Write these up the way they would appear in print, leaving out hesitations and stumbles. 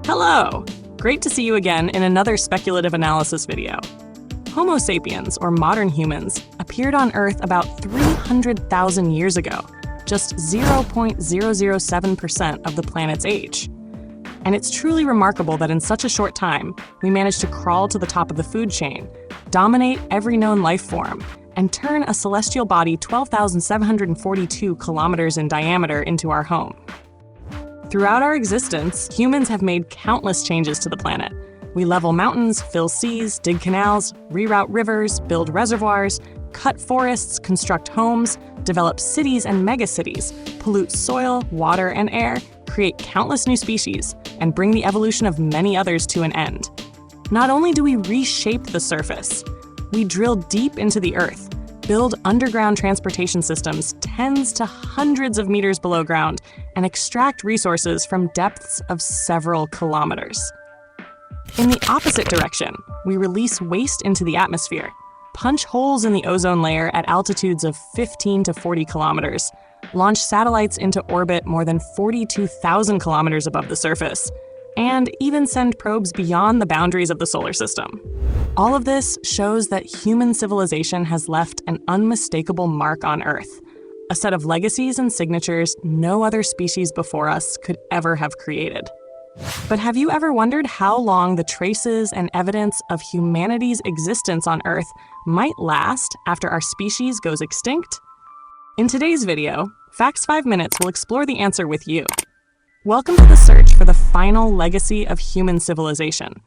Hello! Great to see you again in another speculative analysis video. Homo sapiens, or modern humans, appeared on Earth about 300,000 years ago, just 0.007% of the planet's age. And it's truly remarkable that in such a short time, we managed to crawl to the top of the food chain, dominate every known life form, and turn a celestial body 12,742 kilometers in diameter into our home. Throughout our existence, humans have made countless changes to the planet. We level mountains, fill seas, dig canals, reroute rivers, build reservoirs, cut forests, construct homes, develop cities and megacities, pollute soil, water, and air, create countless new species, and bring the evolution of many others to an end. Not only do we reshape the surface, we drill deep into the earth, build underground transportation systems tens to hundreds of meters below ground, and extract resources from depths of several kilometers. In the opposite direction, we release waste into the atmosphere, punch holes in the ozone layer at altitudes of 15 to 40 kilometers, launch satellites into orbit more than 42,000 kilometers above the surface, and even send probes beyond the boundaries of the solar system. All of this shows that human civilization has left an unmistakable mark on Earth, a set of legacies and signatures no other species before us could ever have created. But have you ever wondered how long the traces and evidence of humanity's existence on Earth might last after our species goes extinct? In today's video, Facts 5 Minutes will explore the answer with you. Welcome to the search for the final legacy of human civilization.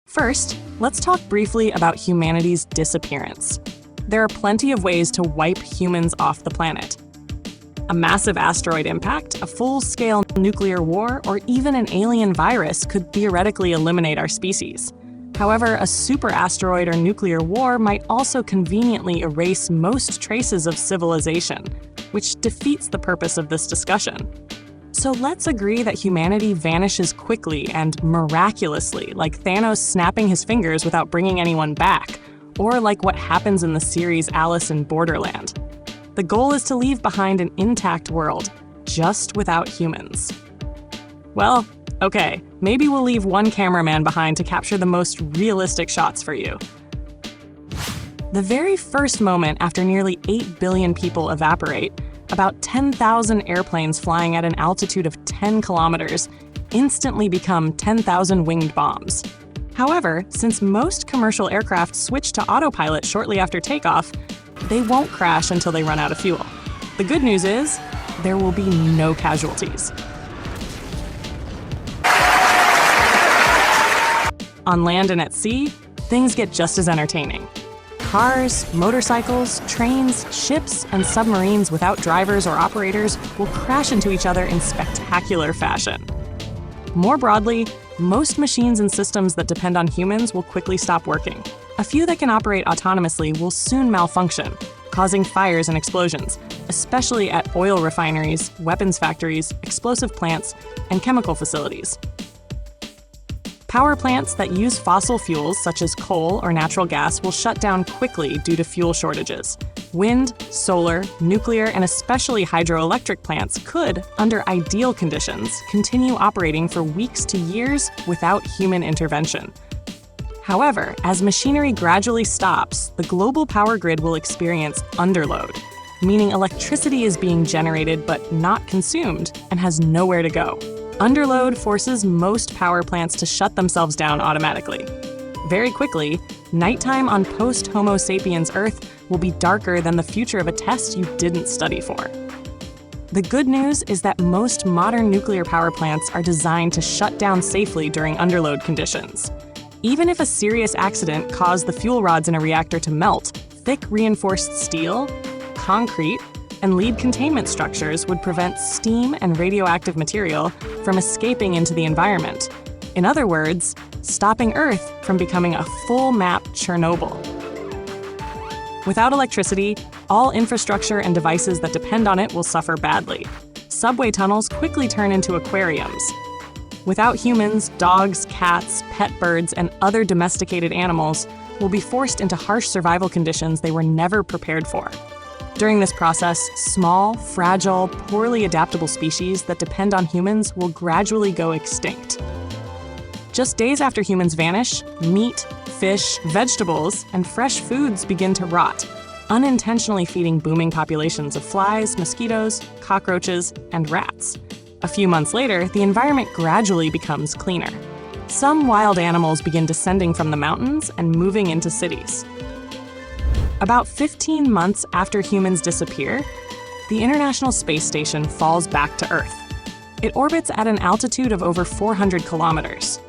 First, let's talk briefly about humanity's disappearance. There are plenty of ways to wipe humans off the planet. A massive asteroid impact, a full-scale nuclear war, or even an alien virus could theoretically eliminate our species. However, a super asteroid or nuclear war might also conveniently erase most traces of civilization, which defeats the purpose of this discussion. So let's agree that humanity vanishes quickly and miraculously, like Thanos snapping his fingers without bringing anyone back, or like what happens in the series Alice in Borderland. The goal is to leave behind an intact world, just without humans. Well, okay, maybe we'll leave one cameraman behind to capture the most realistic shots for you. The very first moment after nearly 8 billion people evaporate, about 10,000 airplanes flying at an altitude of 10 kilometers instantly become 10,000 winged bombs. However, since most commercial aircraft switch to autopilot shortly after takeoff, they won't crash until they run out of fuel. The good news is, there will be no casualties. On land and at sea, things get just as entertaining. Cars, motorcycles, trains, ships, and submarines without drivers or operators will crash into each other in spectacular fashion. More broadly, most machines and systems that depend on humans will quickly stop working. A few that can operate autonomously will soon malfunction, causing fires and explosions, especially at oil refineries, weapons factories, explosive plants, and chemical facilities. Power plants that use fossil fuels, such as coal or natural gas, will shut down quickly due to fuel shortages. Wind, solar, nuclear, and especially hydroelectric plants could, under ideal conditions, continue operating for weeks to years without human intervention. However, as machinery gradually stops, the global power grid will experience underload, meaning electricity is being generated but not consumed and has nowhere to go. Underload forces most power plants to shut themselves down automatically. Very quickly, nighttime on post-Homo sapiens Earth will be darker than the future of a test you didn't study for. The good news is that most modern nuclear power plants are designed to shut down safely during underload conditions. Even if a serious accident caused the fuel rods in a reactor to melt, thick reinforced steel, concrete, and lead containment structures would prevent steam and radioactive material from escaping into the environment. In other words, stopping Earth from becoming a full-map Chernobyl. Without electricity, all infrastructure and devices that depend on it will suffer badly. Subway tunnels quickly turn into aquariums. Without humans, dogs, cats, pet birds, and other domesticated animals will be forced into harsh survival conditions they were never prepared for. During this process, small, fragile, poorly adaptable species that depend on humans will gradually go extinct. Just days after humans vanish, meat, fish, vegetables, and fresh foods begin to rot, unintentionally feeding booming populations of flies, mosquitoes, cockroaches, and rats. A few months later, the environment gradually becomes cleaner. Some wild animals begin descending from the mountains and moving into cities. About 15 months after humans disappear, the International Space Station falls back to Earth. It orbits at an altitude of over 400 kilometers.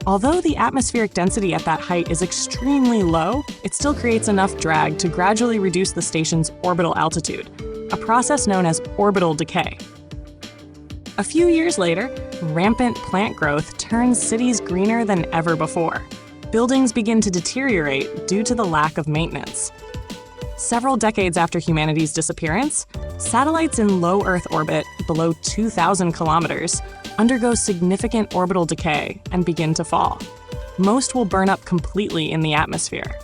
Although the atmospheric density at that height is extremely low, it still creates enough drag to gradually reduce the station's orbital altitude, a process known as orbital decay. A few years later, rampant plant growth turns cities greener than ever before. Buildings begin to deteriorate due to the lack of maintenance. Several decades after humanity's disappearance, satellites in low Earth orbit below 2,000 kilometers undergo significant orbital decay and begin to fall. Most will burn up completely in the atmosphere.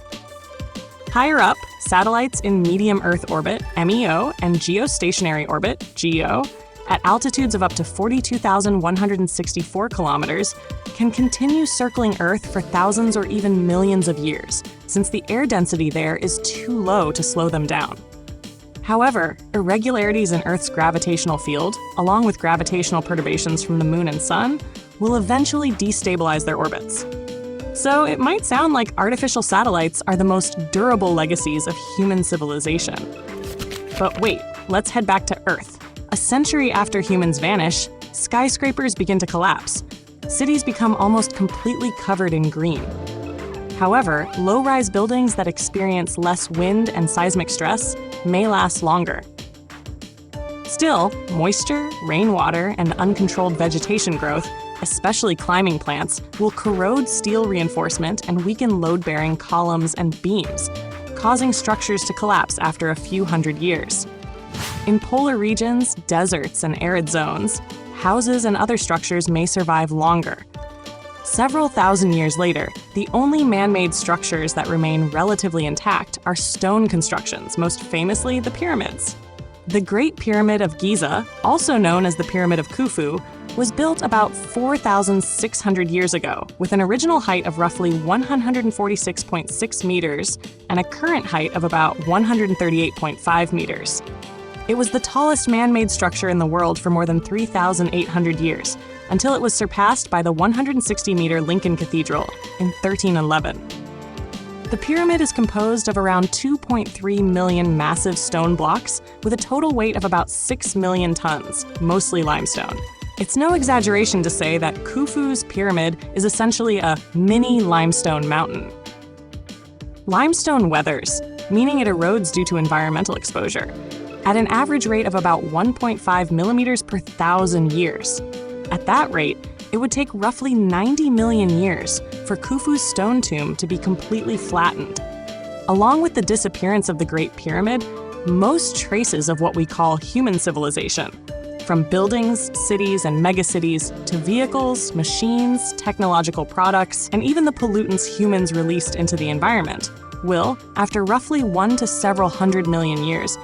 Higher up, satellites in medium Earth orbit, MEO, and geostationary orbit, GEO, at altitudes of up to 42,164 kilometers, can continue circling Earth for thousands or even millions of years, since the air density there is too low to slow them down. However, irregularities in Earth's gravitational field, along with gravitational perturbations from the Moon and Sun, will eventually destabilize their orbits. So it might sound like artificial satellites are the most durable legacies of human civilization. But wait, let's head back to Earth. A century after humans vanish, skyscrapers begin to collapse. Cities become almost completely covered in green. However, low-rise buildings that experience less wind and seismic stress may last longer. Still, moisture, rainwater, and uncontrolled vegetation growth, especially climbing plants, will corrode steel reinforcement and weaken load-bearing columns and beams, causing structures to collapse after a few hundred years. In polar regions, deserts, and arid zones, houses and other structures may survive longer. Several thousand years later, the only man-made structures that remain relatively intact are stone constructions, most famously the pyramids. The Great Pyramid of Giza, also known as the Pyramid of Khufu, was built about 4,600 years ago, with an original height of roughly 146.6 meters and a current height of about 138.5 meters. It was the tallest man-made structure in the world for more than 3,800 years, until it was surpassed by the 160-meter Lincoln Cathedral in 1311. The pyramid is composed of around 2.3 million massive stone blocks with a total weight of about 6 million tons, mostly limestone. It's no exaggeration to say that Khufu's pyramid is essentially a mini limestone mountain. Limestone weathers, meaning it erodes due to environmental exposure, at an average rate of about 1.5 millimeters per thousand years. At that rate, it would take roughly 90 million years for Khufu's stone tomb to be completely flattened. Along with the disappearance of the Great Pyramid, most traces of what we call human civilization, from buildings, cities, and megacities, to vehicles, machines, technological products, and even the pollutants humans released into the environment, will, after roughly 1 to several hundred million years,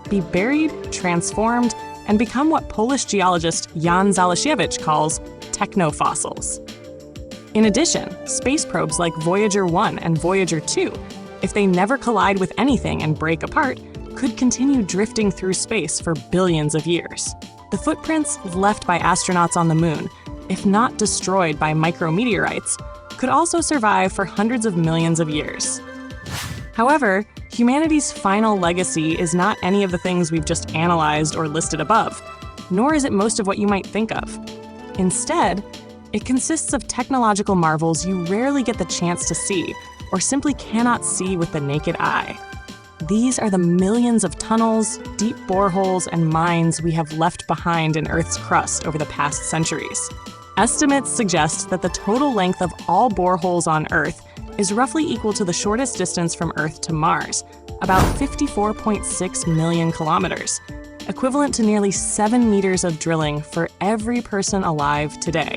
be buried, transformed, and become what Polish geologist Jan Zalasiewicz calls technofossils. In addition, space probes like Voyager 1 and Voyager 2, if they never collide with anything and break apart, could continue drifting through space for billions of years. The footprints left by astronauts on the Moon, if not destroyed by micrometeorites, could also survive for hundreds of millions of years. However, humanity's final legacy is not any of the things we've just analyzed or listed above, nor is it most of what you might think of. Instead, it consists of technological marvels you rarely get the chance to see, or simply cannot see with the naked eye. These are the millions of tunnels, deep boreholes, and mines we have left behind in Earth's crust over the past centuries. Estimates suggest that the total length of all boreholes on Earth is roughly equal to the shortest distance from Earth to Mars, about 54.6 million kilometers, equivalent to nearly 7 meters of drilling for every person alive today.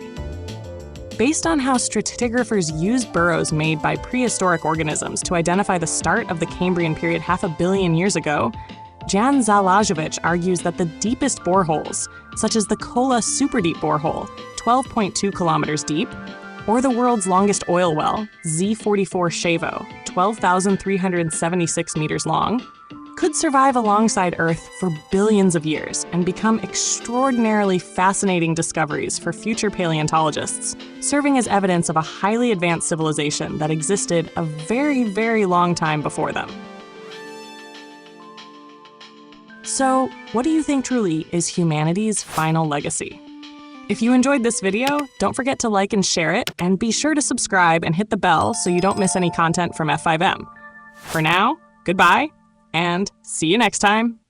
Based on how stratigraphers used burrows made by prehistoric organisms to identify the start of the Cambrian period 500 million years ago, Jan Zalajovic argues that the deepest boreholes, such as the Kola superdeep borehole, 12.2 kilometers deep, or the world's longest oil well, Z44 Shavo, 12,376 meters long, could survive alongside Earth for billions of years and become extraordinarily fascinating discoveries for future paleontologists, serving as evidence of a highly advanced civilization that existed a very, very long time before them. So, what do you think truly is humanity's final legacy? If you enjoyed this video, don't forget to like and share it, and be sure to subscribe and hit the bell so you don't miss any content from F5M. For now, goodbye, and see you next time.